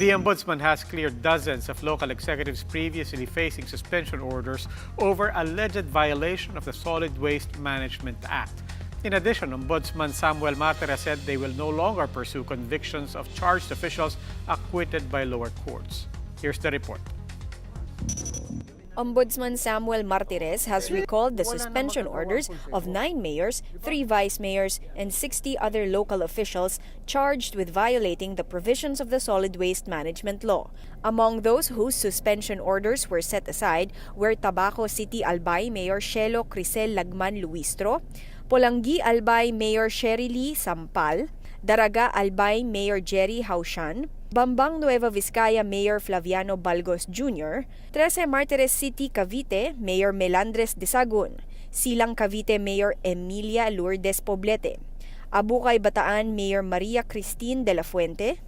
The Ombudsman has cleared dozens of local executives previously facing suspension orders over alleged violation of the Solid Waste Management Act. In addition, Ombudsman Samuel Martires said they will no longer pursue convictions of charged officials acquitted by lower courts. Here's the report. Ombudsman Samuel Martires has recalled the suspension orders of 9 mayors, 3 vice mayors, and 60 other local officials charged with violating the provisions of the Solid Waste Management Law. Among those whose suspension orders were set aside were Tabaco City Albay Mayor Shelo Crisel Lagman Luistro, Polangui Albay Mayor Sherilyn Sampal, Daraga Albay Mayor Jerry Haushan, Bambang Nueva Vizcaya Mayor Flaviano Balgos Jr., 13 Martires City Cavite Mayor Melandres de Sagun, Silang Cavite Mayor Emilia Lourdes Poblete, Abukay Bataan Mayor Maria Christine de la Fuente,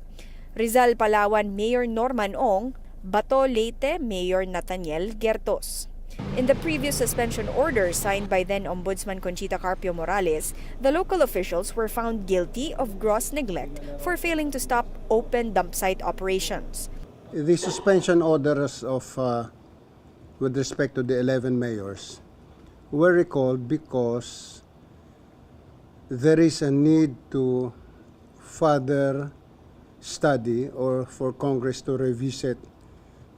Rizal Palawan Mayor Norman Ong, Bato Leyte Mayor Nathaniel Gertos. In the previous suspension order signed by then Ombudsman Conchita Carpio Morales, the local officials were found guilty of gross neglect for failing to stop open dump site operations. The suspension orders with respect to the 11 mayors were recalled because there is a need to further study or for Congress to revisit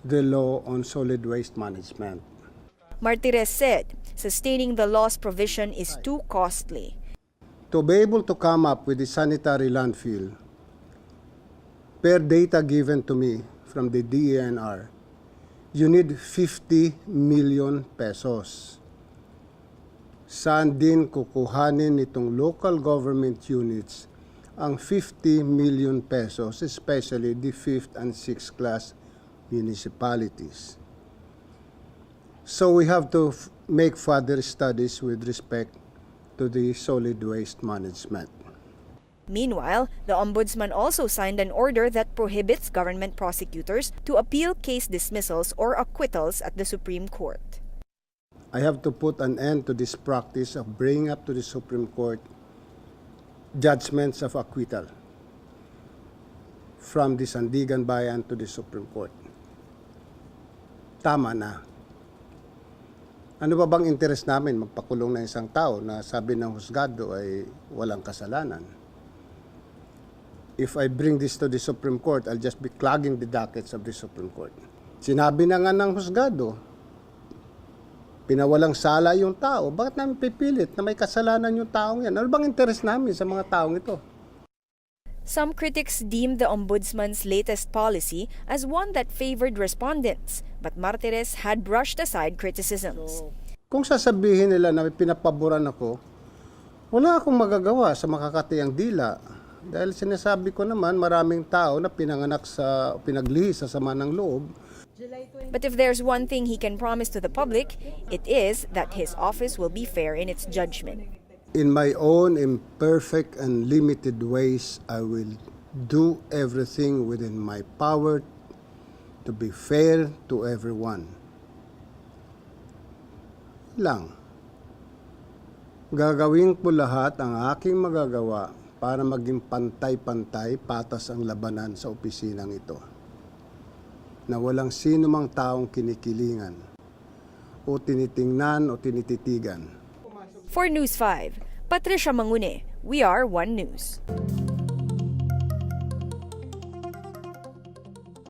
the law on solid waste management. Martires said sustaining the law's provision is too costly. To be able to come up with the sanitary landfill, per data given to me from the DENR, you need 50 million pesos. Saan din kukuhanin nitong local government units ang 50 million pesos, especially the 5th and 6th class municipalities? So we have to make further studies with respect to the solid waste management. Meanwhile, the Ombudsman also signed an order that prohibits government prosecutors to appeal case dismissals or acquittals at the Supreme Court. I have to put an end to this practice of bringing up to the Supreme Court judgments of acquittal from the Sandigan Bayan to the Supreme Court. Tama na. Ano ba bang interest namin magpakulong na isang tao na sabi ng husgado ay walang kasalanan? If I bring this to the Supreme Court, I'll just be clogging the dockets of the Supreme Court. Sinabi na nga ng husgado, pinawalang sala yung tao, bakit namin pipilit na may kasalanan yung taong yan? Ano bang interest namin sa mga taong ito? Some critics deemed the Ombudsman's latest policy as one that favored respondents, but Martires had brushed aside criticisms. Kung sasabihin nila na may pinapaboran ako, wala akong magagawa sa makakatiyang dila. Dahil sinasabi ko naman maraming tao na pinaglihi sa sama ng loob. But if there's one thing he can promise to the public, it is that his office will be fair in its judgment. In my own imperfect and limited ways, I will do everything within my power to be fair to everyone. Lang. Gagawin ko lahat ang aking magagawa para maging pantay-pantay patas ang labanan sa opisinang ito. Na walang sino mang taong kinikilingan o tinitingnan o tinititigan. For News 5, Patricia Mangune, we are One News.